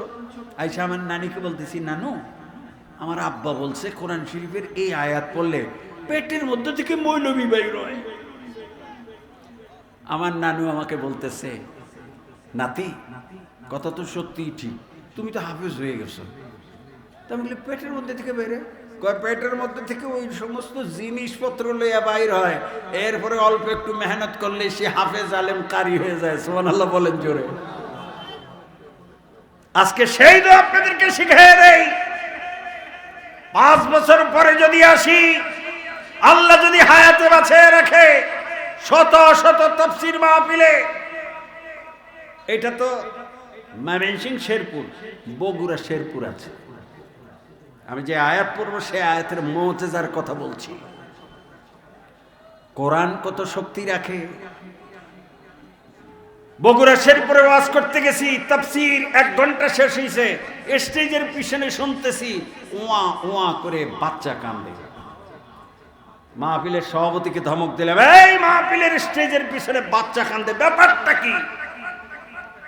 আইসা আমার নানিকে বলতেছি, নানু আমার আব্বা বলছে কোরআন শরীফের এই আয়াত পড়লে পেটের মধ্যে থেকে মৌলবি বাইর হয়। আমার নানু আমাকে বলতেছে, নাতি কথা তো সত্যিই ঠিক, তুমি তো হাফেজ হয়ে গেছো। তা আমি বলি, পেটের মধ্যে থেকে বেরে? কয়, পেটের মধ্যে থেকে ওই সমস্ত জিনিসপত্র লইয়া বাইর হয়, এরপরে অল্প একটু মেহনত করলে সে হাফেজ আলেম কারি হয়ে যায়। সুবহানাল্লাহ বলেন জোরে। আজকে সেই তো আপনাদেরকে শিখিয়ে দেই। 5 বছর পরে যদি আসি, আল্লাহ যদি হায়াতে বাঁচিয়ে রাখে, শত শত তাফসীর মাহফিলে। এটা তো ময়মনসিংহ শেরপুর, বগুড়া শেরপুর আছে। আমি যে আয়াত পড়বো সে আয়াতের মুজিজার কথা বলছি। কোরআন কত শক্তি রাখে। বগুড়া শেরপুরে ওয়াজ করতে গেছি, তাফসীর 1 ঘন্টা শেষ হয়েছে, স্টেজের পিছনে শুনতেছি ওয়া ওয়া করে বাচ্চা কান্দে। মাহফিলের সভাপতিকে ধমক দিলাম, এই মাহফিলের স্টেজের পিছনে বাচ্চা কান্দে, ব্যাপারটা কি?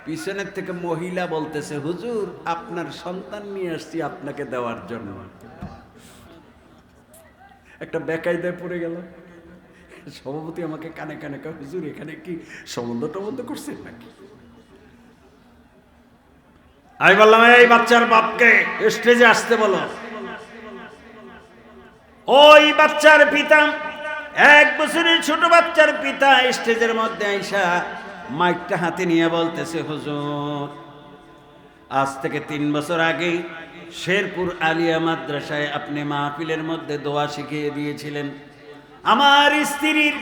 পিছনের থেকে মহিলা বলতেছে, হুজুর আপনার সন্তান নিয়ে আসছি আপনাকে দেওয়ার জন্য। একটা বেকায়দায় পড়ে গেল। সভাপতি আমাকে কানে কানে কয়, হুজুর এখানে কি সম্বন্ধ টবন্ধ করছেন নাকি? আমি বললাম, এই বাচ্চার বাপকে স্টেজে আসতে বলো। ওই বাচ্চার পিতা, 1 বছরের ছোট বাচ্চার পিতা স্টেজের মধ্যে আইসা মাইকটা হাতে নিয়ে বলতেছে, হুজুর আজ থেকে 3 বছর আগে শেরপুর আলিয়া মাদ্রাসায় আপনি মাহফিলের মধ্যে দোয়া শিখিয়ে দিয়েছিলেন। আমার স্ত্রীর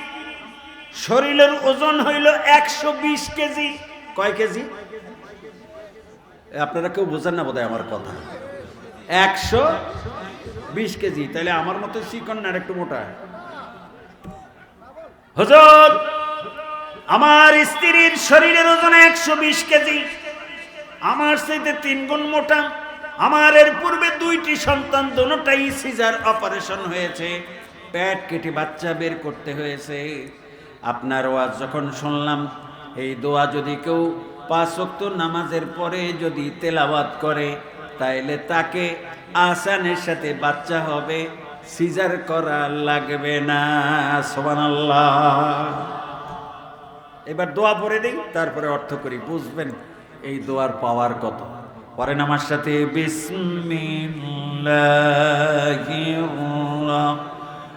শরীরের ওজন হইল 120 কেজি। কয় কেজি? আপনারা কেউ বোঝেন না বোধহয় আমার কথা। 120 কেজি। তাহলে আমার মতো চিকন না, একটু মোটা? হুজুর আমার স্ত্রীর শরীরের ওজন 120 কেজি, আমার চাইতে 3 গুণ মোটা। আমার এর পূর্বে 2টি সন্তান, দুটোটাই সিজার অপারেশন হয়েছে, পেট কেটে বাচ্চা বের করতে হয়েছে। আপনার ওয়াজ যখন শুনলাম, এই দোয়া যদি কেউ 5 ওয়াক্ত নামাজের পরে যদি তেলাওয়াত করে, তাইলে তাকে আসানের সাথে বাচ্চা হবে, সিজার করা লাগবে না। সুবহানাল্লাহ। এবার দোয়া পড়ে দিই, তারপরে অর্থ করি, বুঝবেন এই দোয়ার পাওয়ার কত। পরেন আমার সাথে, বিসমিল্লাহির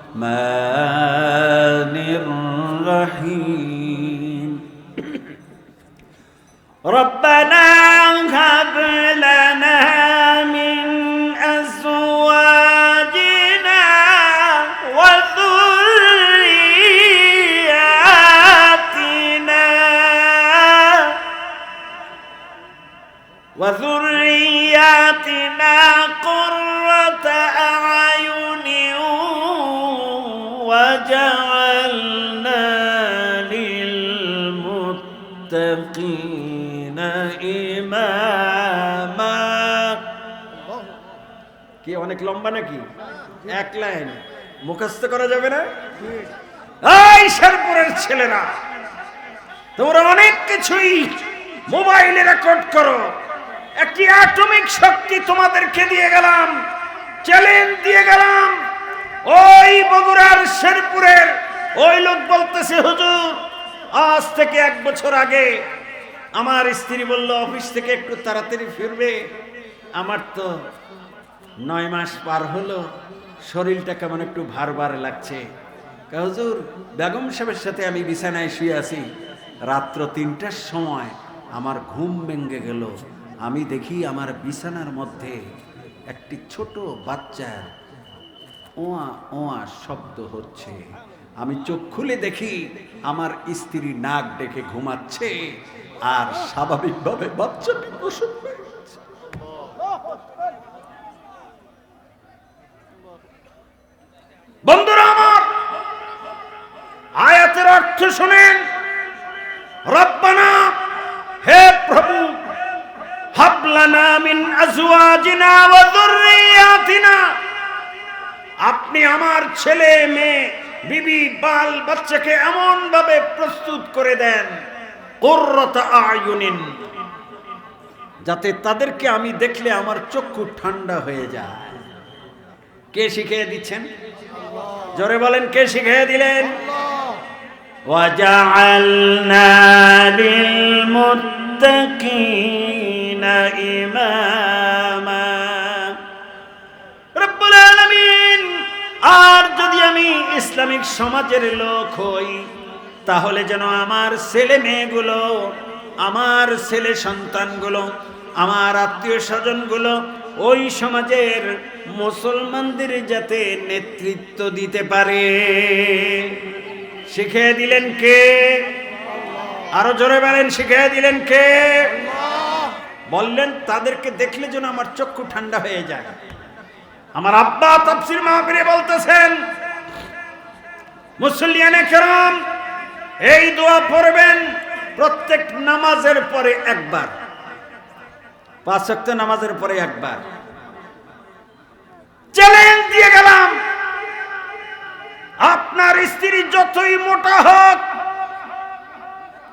রহমানির রহিম। রব্বানা হাব লানা মিন আজওয়াজিনা ওয়া وذرياتنا قرة أعين وجعلنا للمتقين إماما। কি অনেক লম্বা নাকি? 1 লাইন মুখস্থ করা যাবে না? এই শেরপুরের ছেলেরা, তোমরা অনেক কিছুই মোবাইলে রেকর্ড করো। একটি অ্যাটমিক শক্তি তোমাদেরকে দিয়ে গেলাম, চ্যালেঞ্জ দিয়ে গেলাম। ওই বগুড়ার শেরপুরের ওই লোক বলতেছে, হুজুর আজ থেকে 1 বছর আগে আমার স্ত্রী বলল অফিস থেকে একটু তাড়াতাড়ি ফিরবে। আমার তো 9 মাস পার হলো, শরীরটা কেমন একটু ভার ভার লাগছে। হুজুর বেগম সাহেবের সাথে আমি বিছানায় শুয়ে আছি, রাত্র 3টার সময় আমার ঘুম ভেঙে গেল। আমি দেখি আমার বিছানার মধ্যে একটি ছোট বাচ্চার ওয়া ওয়া শব্দ হচ্ছে। আমি চোখ খুলে দেখি আমার স্ত্রী নাক ডেকে ঘুমাচ্ছে, আর স্বাভাবিকভাবে বাচ্চাটি প্রসব হয়ে গেছে। অর্থ শুনেন, রব্বানা, হে প্রভু, হাবলানা মিন আজওয়াজিনা ওয়া যুররিয়াতিনা, আপনি আমার ছেলে মেয়ে বিবি বাল বাচ্চাকে এমন ভাবে প্রস্তুত করে দেন, কুররাতা আয়ুনিন, যাতে তাদেরকে আমি দেখলে আমার চক্ষু ঠান্ডা হয়ে যায়। কে শিখিয়ে দিচ্ছেন? জোরে বলেন, কে শিখিয়ে দিলেন? ওয়াজআলনা লিল মুত্তাকিনা ইমামা। রব্বুল আলামিন, আর যদি আমি ইসলামিক সমাজের লোক হই, তাহলে যেন আমার ছেলে মেয়েগুলো, আমার ছেলে সন্তানগুলো, আমার আত্মীয় স্বজনগুলো ওই সমাজের মুসলমানদের যাতে নেতৃত্ব দিতে পারে। শিখিয়ে দিলেন কে? আরো জোরে বলেন, শিখিয়ে দিলেন কে? বললেন তাদেরকে দেখলে যেন আমার চক্ষু ঠান্ডা হয়ে যায়। আমার আব্বা তাফসীর মাহফিলে বলতেছেন, মুসল্লিয়ানে কেরাম এই দোয়া পড়বেন প্রত্যেক নামাজের পরে একবার, 5 ওয়াক্ত নামাজের পরে একবার। চ্যালেঞ্জ দিয়ে গেলাম, আপনার স্ত্রী যতই মোটা হোক,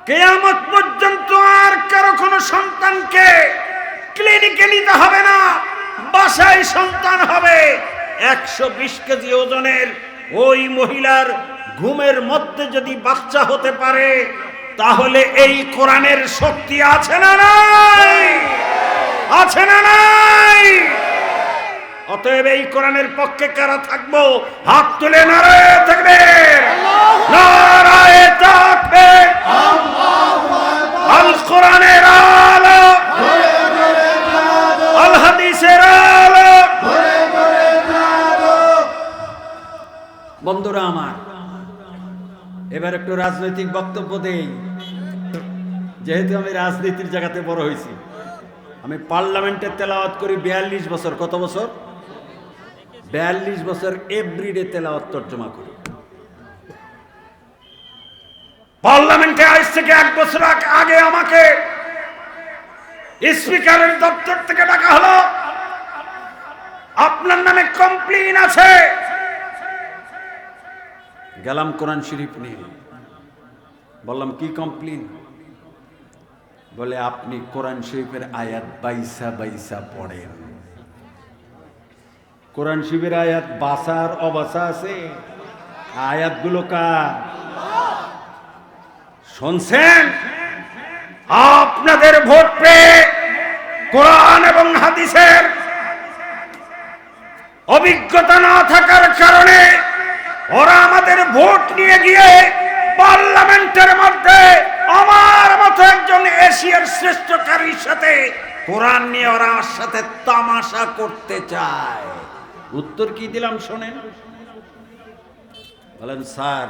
কিয়ামত পর্যন্ত আর কারো কোনো সন্তানকে ক্লিনিকে নিতে হবে না, বাসায় সন্তান হবে। 120 কেজি ওজনের ওই মহিলার ঘুমের মধ্যে যদি বাচ্চা হতে পারে, তাহলে এই কোরআনের শক্তি আছে না নাই? আছে না নাই? অতএব এই কোরআনের পক্ষে কারা থাকবো? হাত তুলে নারায়ে তাকবীর, নারায়ে তাকবীর। আল কোরআনের আলো, আল হাদিসের আলো। বন্ধুরা আমার, এবার একটু রাজনৈতিক বক্তব্য দেই। যেহেতু আমি রাজনীতির জায়গাতে বড় হয়েছি, আমি পার্লামেন্টে তেলাওয়াত করি 42 বছর। কত বছর? 42 বছর এভরিডে তেলাওয়াত তর্জমা করি। পার্লামেন্টে আজ থেকে 1 বছর আগে আমাকে স্পিকারের দপ্তর থেকে ডাকা হলো, আপনার নামে কমপ্লেইন আছে। গেলাম কোরআন শরীফ নিয়ে, বললাম কি কমপ্লেইন? বলে আপনি কোরআন শরীফের আয়াত বাইসা বাইসা পড়েন। কোরআন শরীফের আয়াত বাসার অবাসা আছে, আয়াতগুলো কার? শুনছেন? আপনাদের ভোট পেয়ে কোরআন এবং হাদিসের অভিজ্ঞতা না থাকার কারণে ওরা আমাদের ভোট নিয়ে গিয়ে পার্লামেন্টের মধ্যে আমার মতো একজন এশিয়ার শ্রেষ্ঠকারীর সাথে কোরআন নিয়ে ওরা আমার সাথে তামাশা করতে চায়। উত্তর কি দিলাম শোনেন। বলেন স্যার,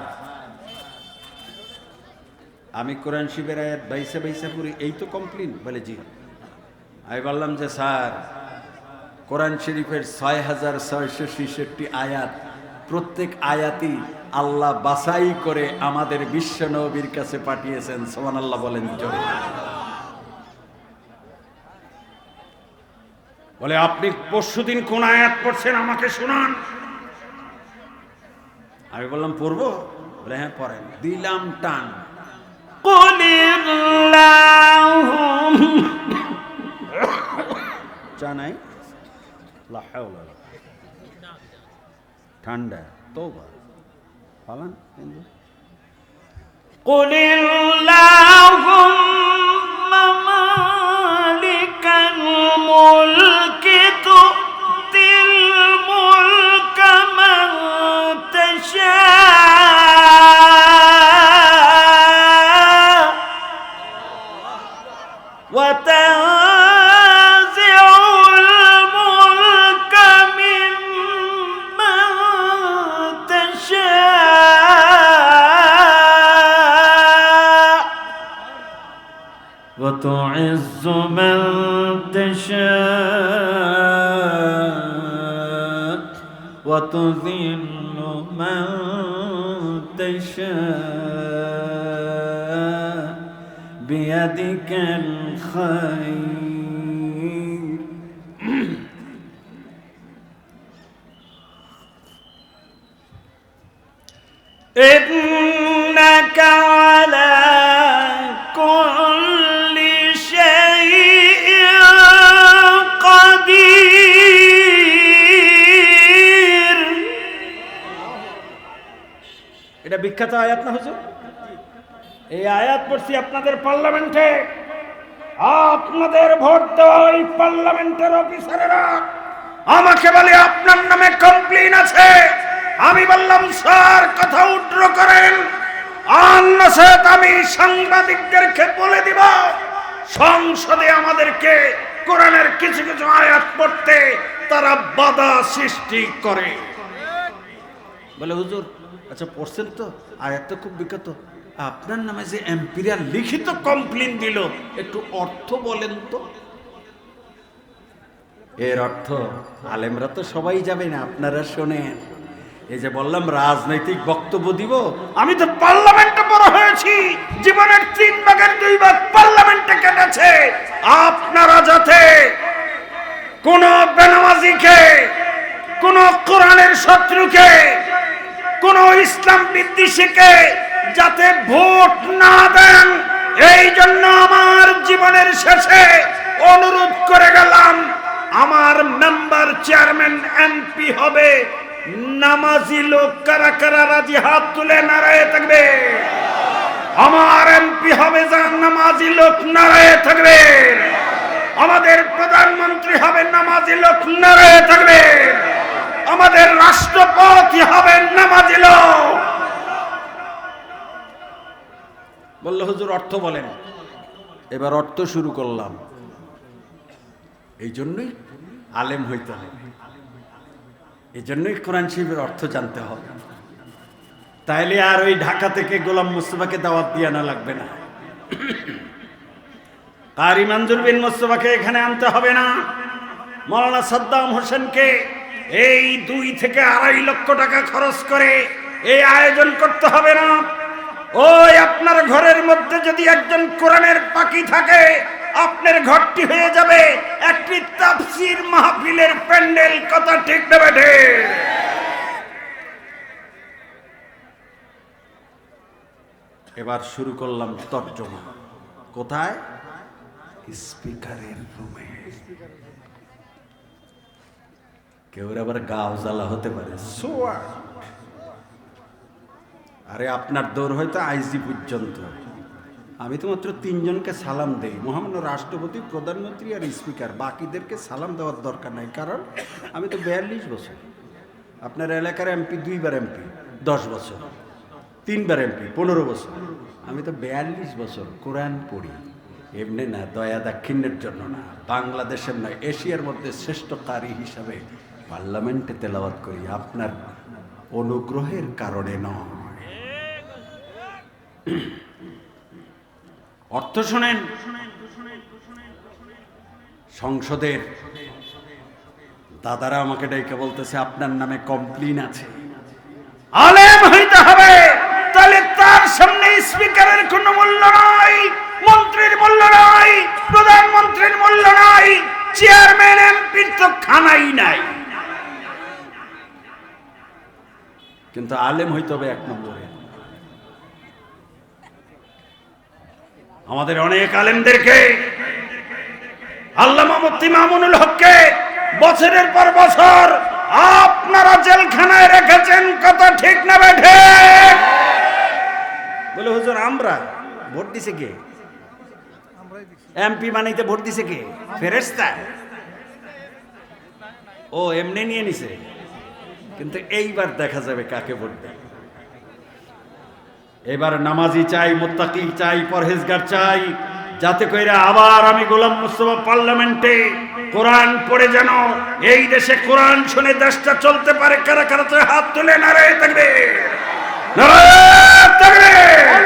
আমি কোরআন শরীফের আয়াত বাইসা বাইসা পড়ি, এই তো কমপ্লেইন? বলে জি। আমি বললাম যে স্যার, কোরআন শরীফের 6666 আয়াত, প্রত্যেক আয়াতই আল্লাহ বাছাই করে আমাদের বিশ্ব নবীর কাছে পাঠিয়েছেন। সুবহানাল্লাহ বলেন জোরে। বলে আপনি পরশুদিন কোন আয়াত পড়ছেন আমাকে শোনান। আমি বললাম পড়বো? বলে হ্যাঁ পড়েন। দিলাম টান, চা নাই, ঠান্ডা তওবা ফালান। কুলিল্লাহুম্মা মালিকাল মুলকি তুতিল মুলকা মান তাশা ওয়া তানজিউল মুলকা মিম্মান তাশা ওয়া তুইজ্জু মান তাশা وتذل من تشاء بيدك الخير إنك على كل شيء قدير এটা বিখ্যাত আয়াত না হুজুর? এই আয়াত পড়ছি আপনাদের পার্লামেন্টে, আপনাদের ভোট দেওয়া ওই পার্লামেন্টের অফিসারেরা আমাকে বলে আপনার নামে কমপ্লেইন আছে। আমি বললাম স্যার কথা উড্র করেন, অন্যথায় আমি সাংবাদিকদেরকে বলে দিব সংসদে আমাদেরকে কোরআনের কিছু কিছু আয়াত পড়তে তারা বাধা সৃষ্টি করে। বলে হুজুর আচ্ছা পড়ছেন তো, আয়াত তো খুব বিখ্যাত, আপনার নামে যে এমপিরা লিখিত কমপ্লেইন দিল একটু অর্থ বলেন তো। এর অর্থ আলেমরা তো সবাই যাবে না, আপনারা শোনেন। এই যে বললাম রাজনৈতিক বক্তব্য দিব, আমি তো পার্লামেন্টে বড় হয়েছি, জীবনের 3 ভাগের 2 ভাগ পার্লামেন্টে কেটেছে। আপনারা যাতে কোন বেনামাজিকে, কোন কোরআনের শত্রুকে, কোন ইসলাম বিদ্বেষীকে যাতে ভোট না দেন, এই জন্য আমার জীবনের শেষে অনুরোধ করে গেলাম আমার মেম্বার চেয়ারম্যান এমপি হবে নামাজি লোক। কারা কারা রাজি হাত তুলে নারায়ে থাকবে। আমার এমপি হবে যার নামাজি লোক, নারায়ে থাকবে। আমাদের প্রধানমন্ত্রী হবে নামাজি লোক, নারায়ে থাকবে। আমাদের রাষ্ট্রপতি হবে নামাজি লোক। বলল হুজুর অর্থ বলেন। এবার অর্থ শুরু করলাম। এই জন্যই আলেম হইতে হবে, এই জন্যই কোরআন শরীফের অর্থ জানতে হবে। তাইলে আর ওই ঢাকা থেকে গোলাম মুস্তফাকে দাওয়াত দিয়ে আনা লাগবে না, কারি মঞ্জুর বিন মুস্তফাকে এখানে আনতে হবে না, মাওলানা সাদ্দাম হোসেনকে এই 2 থেকে 2.5 লক্ষ টাকা খরচ করে এই আয়োজন করতে হবে না। ওই আপনার ঘরের মধ্যে যদি একজন কোরআনের পাখি থাকে, আপনার ঘরটি হয়ে যাবে একটি তাফসীর মাহফিলের প্যান্ডেল। কথা ঠিক না বেঠে? এবার শুরু করলাম তর্জমা। কোথায়? স্পিকারের রুমে। কেউ আবার গাও জ্বালা হতে পারে, আরে আপনার দৌড় হয়তো আইজি পর্যন্ত। আমি তো মাত্র 3 জনকে সালাম দেই, মহামান্য রাষ্ট্রপতি, প্রধানমন্ত্রী আর স্পিকার। বাকিদেরকে সালাম দেওয়ার দরকার নাই, কারণ আমি তো 42 বছর। আপনার এলাকার এমপি 2 বার এমপি 10 বছর, 3 বার এমপি 15 বছর। আমি তো 42 বছর কোরআন পড়ি। এমনি না, দয়া দাক্ষিণ্যের জন্য না, বাংলাদেশের নয় এশিয়ার মধ্যে শ্রেষ্ঠ কারি হিসাবে পার্লামেন্টে তেলাওয়াত করি, আপনার অনুগ্রহের কারণে নয়। অর্থ শোনেন। সংসদের দাদারা আমাকে ডেকে বলতেছে আপনার নামে কমপ্লেইন আছে। আলেম হইতে হবে, তাহলে তার সামনে স্পিকারের কোনো মূল্য নাই, মন্ত্রীর মূল্য নাই, প্রধানমন্ত্রীর মূল্য নাই, চেয়ারম্যান এমপির তো খানাই নাই। কিন্তু আলেম হইতে হবে 1 নম্বরে। আমাদের অনেক আলেমদেরকে, আল্লামা মুফতি মামুনুল হককে বছরের পর বছর আপনারা জেলখানায় রেখেছেন। কথা ঠিক না বেঠে? বলে হুজুর আমরা ভোট দিছে কে? এমপি বানাইতে ভোট দিছে কে? ফেরেশতা? ও এমনি নিয়ে নিছে। কিন্তু এইবার দেখা যাবে কাকে ভোট দেয়। এবার নামাজি চাই, মুত্তাকি চাই, পরহেজগার চাই, যাতে কইরা আবার আমি গোলাম মুস্তফা পার্লামেন্টে কোরআন পড়ে যেন এই দেশে কোরআন শুনে দেশটা চলতে পারে। কারা কারা হাত তুলে নারায়ে তাকবীর, নারায়ে তাকবীর।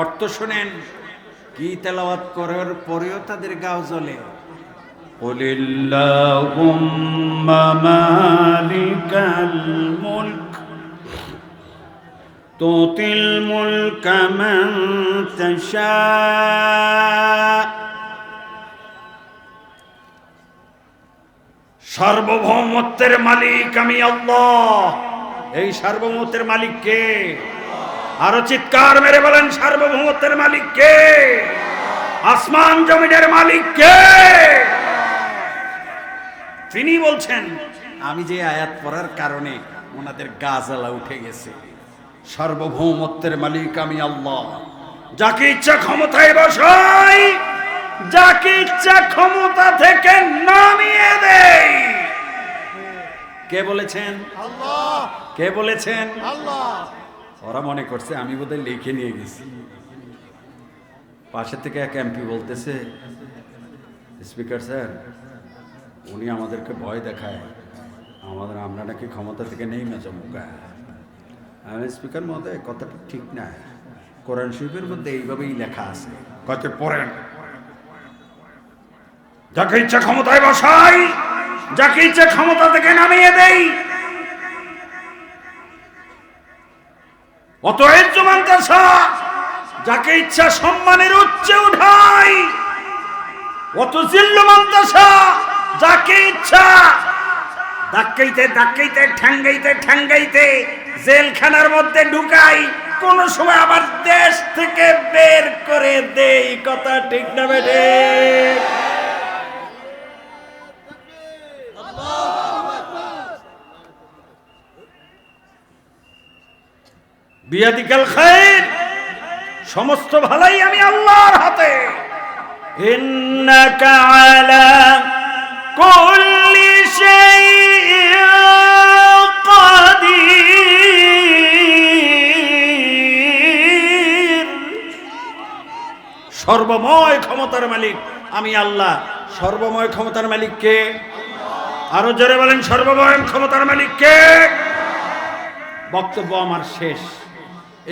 অর্থ শুনেন। কি তেলাওয়াত করার পরেও তাদের গাও জ্বলে। কুলিল্লাহুম্মা মালিকাল মুলক তুতিল মুলকা মান তাশা সার্বভৌমত্বের মালিক আমি আল্লাহ। এই সার্বভৌমত্বের মালিক কে? আরো চিৎকার মেরে বলেন, সার্বভৌমত্বের মালিক কে? আসমান জমিনের মালিক কে? তিনি বলছেন, আমি যে আয়াত পড়ার কারণে ওনাদের গা জ্বালা উঠে গেছে। সার্বভৌমত্বের মালিক আমি আল্লাহ, যাকে ইচ্ছা ক্ষমতায় বসাই, যাকে ইচ্ছা ক্ষমতা থেকে নামিয়ে দেই। কে বলেছেন? আল্লাহ। কে বলেছেন? আল্লাহ। ওরা মনে করছে আমি বোধহয় লিখে নিয়ে গেছি। পাশে থেকে এক এমপি বলতেছে, স্পিকার স্যার, উনি আমাদেরকে ভয় দেখায়, আমরা নাকি ক্ষমতা থেকে নেই মেজামুকা। আমি স্পিকার মহোদয়, কথাটা ঠিক না। কোরআন শরীফের মধ্যে এইভাবেই লেখা আছে, কত পড়েন, যাকে ইচ্ছা ক্ষমতায় বসাই, যাকে ইচ্ছা ক্ষমতা থেকে নামিয়ে দেই। অতএব জমান্তাসা, যাকে ইচ্ছা সম্মানের উচ্চে উঠাই। অত জিল্লুমান্তাসা, যাকে ইচ্ছা ধাক্কাইতে ধাক্কাইতে ঠ্যাঙ্গাইতে ঠ্যাঙ্গাইতে জেলখানার মধ্যে ঢুকাই, কোন সময় আবার দেশ থেকে বের করে দেই। কথা ঠিক না বেটে? বিয়াদিকাল খায়র, সমস্ত ভালাই আমি আল্লাহর হাতে। ইন্নাকা আলা কুল্লি শাইইন কাদির। সর্বময় ক্ষমতার মালিক আমি আল্লাহ। সর্বময় ক্ষমতার মালিক কে? আরো জোরে বলেন, সর্বময় ক্ষমতার মালিক কে? বক্তব্য আমার শেষ।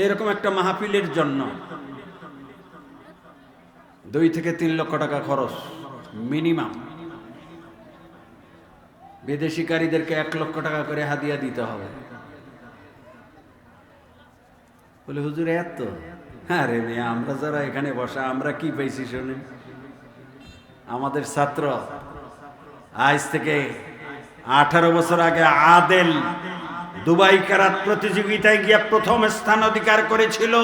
এরকম একটা মাহফিলের জন্য 2 থেকে 3 লক্ষ টাকা খরচ মিনিমাম। বিদেশিকারীদেরকে 1 লক্ষ টাকা করে হাদিয়া দিতে হবে। বলে হুজুর এত? আরে মেয়ে, আমরা যারা এখানে বসা, আমরা কি পাইছি শোনেন। আমাদের ছাত্র আজ থেকে 18 বছর আগে আদেল দুবাই কারাত প্রতিযোগিতায় গিয়ে প্রথম স্থান অধিকার করেছিল।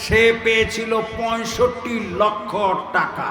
সে পেয়েছিল 65 লক্ষ টাকা।